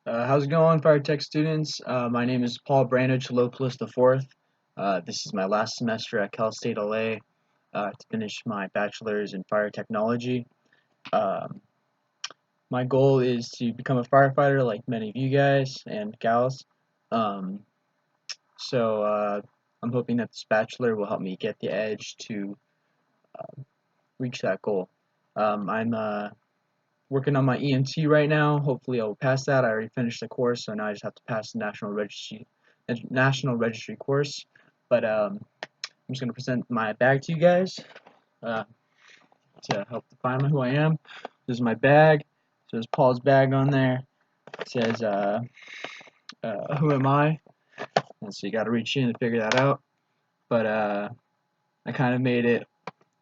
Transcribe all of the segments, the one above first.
How's it going, Fire Tech students? My name is Paul Brando Chalopoulos IV. This is my last semester at Cal State LA to finish my bachelor's in fire technology. Um, my goal is to become a firefighter like many of you guys and gals. Um, so I'm hoping that this bachelor will help me get the edge to reach that goal. I'm working on my EMT right now. Hopefully, I will pass that. I already finished the course, so now I just have to pass the national registry course. But I'm just gonna present my bag to you guys uh, to help define who I am. This is my bag. So there's Paul's bag on there. It says who am I? And so you got to reach in and figure that out. But I kind of made it.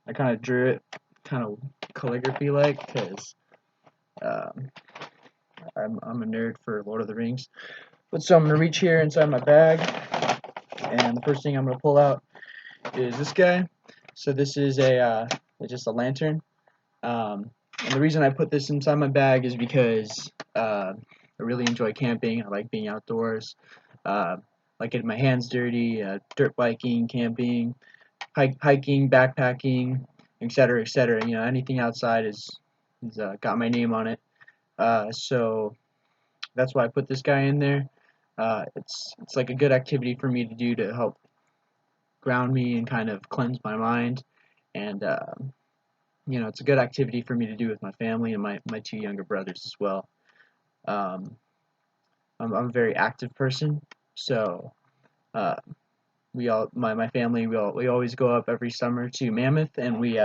I kind of drew it, kind of calligraphy like, because um, I'm a nerd for Lord of the Rings. But so I'm gonna reach here inside my bag, and the first thing I'm gonna pull out is this guy. So this is just a lantern. And the reason I put this inside my bag is because I really enjoy camping. I like being outdoors. Like getting my hands dirty, dirt biking, camping, hiking, backpacking, etc., etc. You know, anything outside is got my name on it. So that's why I put this guy in there. It's like a good activity for me to do to help ground me and kind of cleanse my mind. And you know, it's a good activity for me to do with my family and my two younger brothers as well. Um, I'm a very active person, so uh, my family, we always go up every summer to Mammoth, and we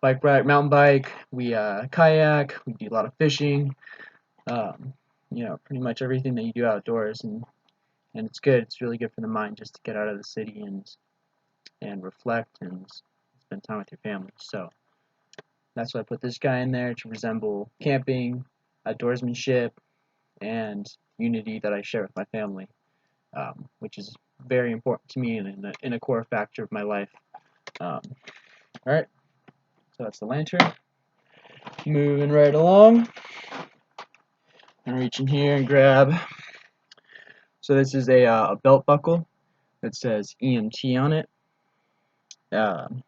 bike ride, mountain bike, we kayak, we do a lot of fishing. Um, you know, pretty much everything that you do outdoors, and it's good. It's really good for the mind just to get out of the city and reflect and spend time with your family. So that's why I put this guy in there to resemble camping, outdoorsmanship, and unity that I share with my family, which is very important to me and in a core factor of my life. Um, all right, so that's the lantern. Moving right along, and reach in here and grab. So this is a belt buckle that says EMT on it. Um,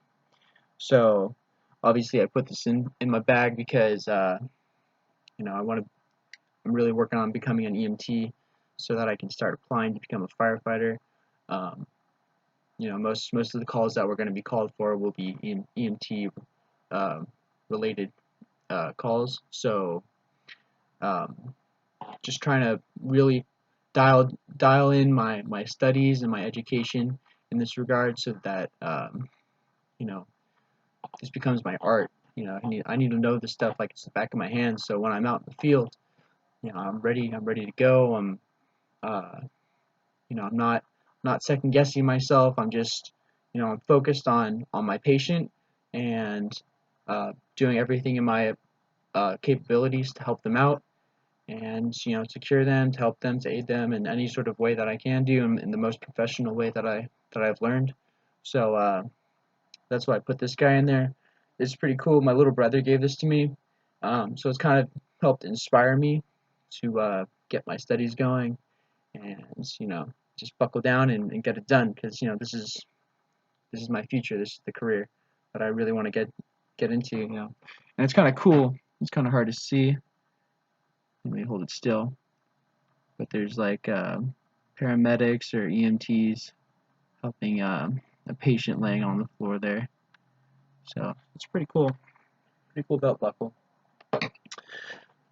so obviously I put this in my bag because you know I'm really working on becoming an EMT so that I can start applying to become a firefighter. Um, you know, most of the calls that we're going to be called for will be EMT um, related calls. So um, just trying to really dial in my studies and my education in this regard so that you know, this becomes my art. You know, I need to know this stuff like it's the back of my hand. So when I'm out in the field, you know, I'm ready. I'm ready to go. Uh, you know, I'm not second guessing myself. I'm just, you know, I'm focused on my patient and doing everything in my capabilities to help them out and you know to cure them, to help them, to aid them in any sort of way that I can do in the most professional way that I've learned. So that's why I put this guy in there. It's pretty cool. My little brother gave this to me, so it's kind of helped inspire me to get my studies going and you know just buckle down and get it done because you know this is my future. This is the career that I really want to get into. You know, and it's kind of cool. It's kind of hard to see. Let me hold it still. But there's like paramedics or EMTs helping a patient laying on the floor there. So it's pretty cool. Pretty cool belt buckle.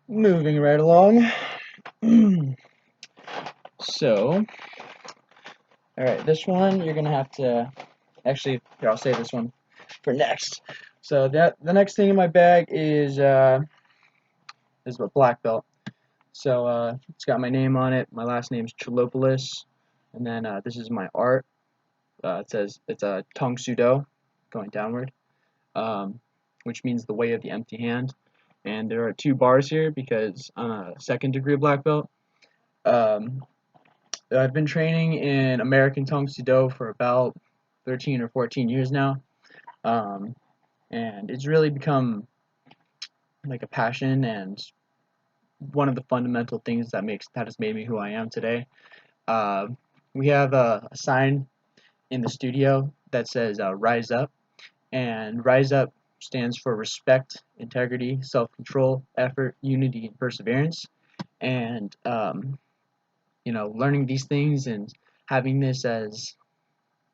Moving right along. So, all right, this one you're gonna have to actually. Here, I'll save this one for next. So that the next thing in my bag is a black belt. So it's got my name on it. My last name's Chalopoulos, and then this is my art. It says it's a Tong Sudo, going downward, um, which means the way of the empty hand. And there are two bars here because I'm a second degree black belt. Um, I've been training in American Tong Sudo for about 13 or 14 years now, um, and it's really become like a passion and one of the fundamental things that has made me who I am today. Uh, we have a sign in the studio that says "Rise Up," and "Rise Up" stands for respect, integrity, self-control, effort, unity, and perseverance. And learning these things and having this as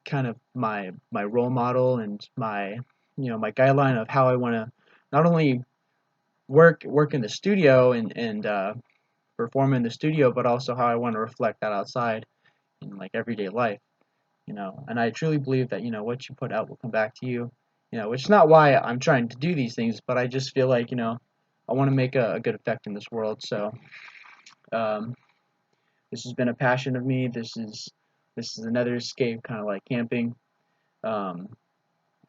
kind of my role model and my guideline of how I want to not only work in the studio and perform in the studio, but also how I want to reflect that outside in like everyday life. And I truly believe that what you put out will come back to you. Which is not why I'm trying to do these things, but I just feel like I want to make a good effect in this world. So um, this has been a passion of me. This is another escape, kind of like camping. Um,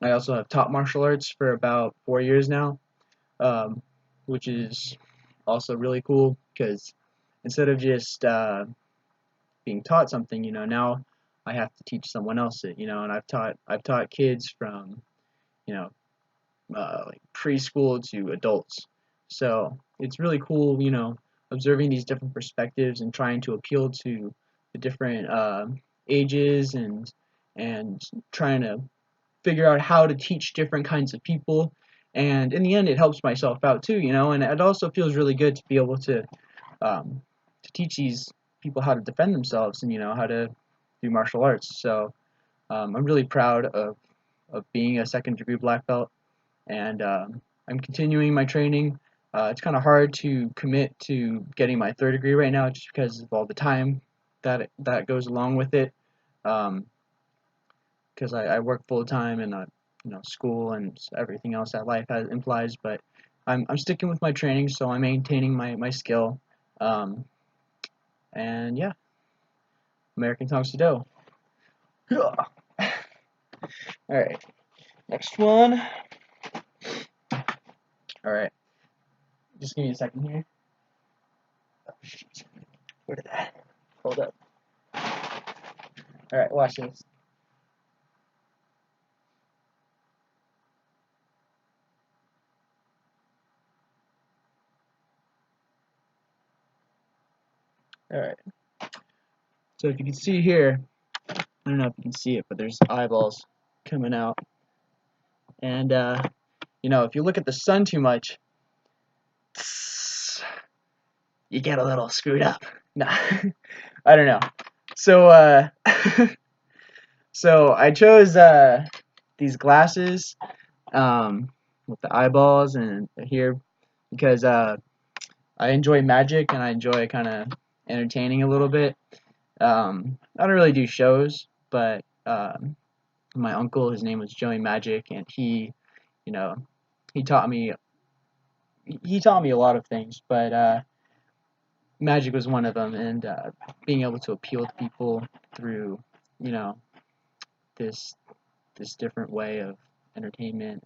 I also have taught martial arts for about 4 years now, um, which is also really cool because instead of just being taught something, now I have to teach someone else it, and I've taught kids from you know like preschool to adults. So it's really cool, observing these different perspectives and trying to appeal to the different ages and trying to figure out how to teach different kinds of people. And in the end, it helps myself out too, and it also feels really good to be able to teach these people how to defend themselves and how to do martial arts. So I'm really proud of being a second degree black belt, and I'm continuing my training. It's kind of hard to commit to getting my third degree right now just because of all the time that goes along with it. Um, because I work full time and school and everything else that life has implies. But I'm sticking with my training, so I'm maintaining my skill. Um, and yeah, American Tong Sudo. All right, next one. All right, just give me a second here. Oh, shoot. Where did that? Hold up. All right, watch this. All right. So if you can see here, I don't know if you can see it, but there's eyeballs coming out. And if you look at the sun too much, you get a little screwed up. Nah, I don't know. So so I chose these glasses with the eyeballs and here because I enjoy magic and I enjoy kind of entertaining a little bit. I don't really do shows, but my uncle, his name was Joey Magic, and you know, he taught me a lot of things, but magic was one of them, and being able to appeal to people through you know this this different way of entertainment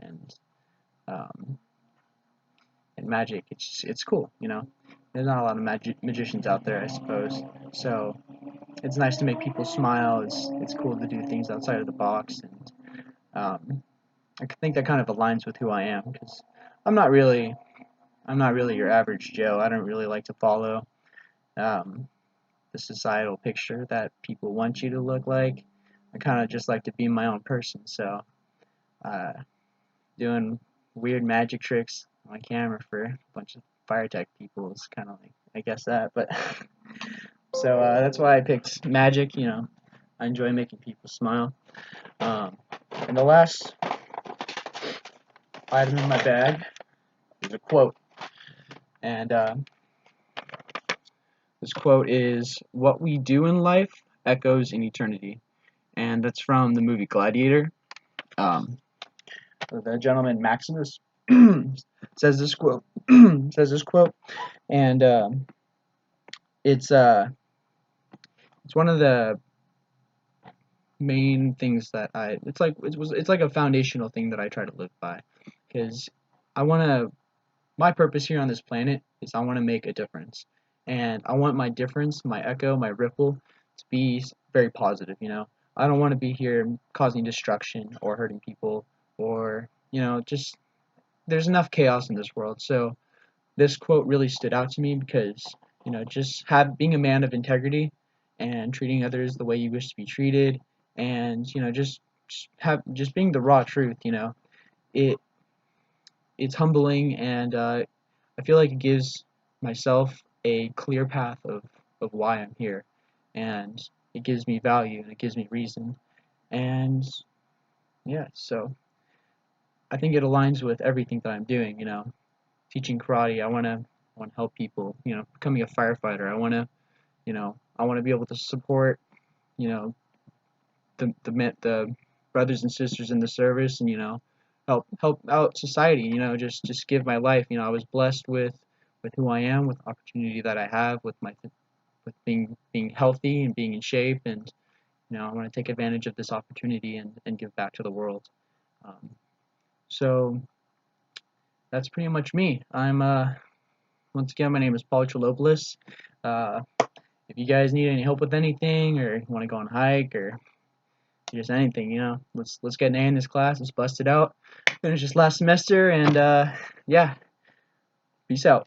um, and magic, it's cool. There's not a lot of magicians out there, I suppose. So it's nice to make people smile. It's cool to do things outside of the box, and I think that kind of aligns with who I am because I'm not really I'm not really your average Joe. I don't really like to follow um, the societal picture that people want you to look like. I kind of just like to be my own person. So uh, doing weird magic tricks on my camera for a bunch of fire tech people is kind of like I guess that. But so that's why I picked magic. I enjoy making people smile. Um, and the last item in my bag is a quote, and this quote is, "What we do in life echoes in eternity," and that's from the movie Gladiator. Um, the gentleman Maximus says this quote. says this quote, and it's uh, it's one of the main things that it's like a foundational thing that I try to live by, because I want to. My purpose here on this planet is I want to make a difference, and I want my difference, my echo, my ripple, to be very positive. I don't want to be here causing destruction or hurting people, or just there's enough chaos in this world. So this quote really stood out to me because, just being a man of integrity and treating others the way you wish to be treated, and just being the raw truth. It it's humbling, and I feel like it gives myself a clear path of why I'm here, and it gives me value and it gives me reason, and yeah, so I think it aligns with everything that I'm doing. Teaching karate, I want to help people. Becoming a firefighter, I want to be able to support you know the brothers and sisters in the service, and help out society. Just give my life. I was blessed with who I am, with the opportunity that I have, with being healthy and being in shape, and I want to take advantage of this opportunity and give back to the world. Um, so that's pretty much me. I'm once again, my name is Paul Chalopoulos. Uh, if you guys need any help with anything, or you want to go on a hike, or just anything, let's get an A in this class. Let's bust it out. Finish this last semester, and yeah, peace out.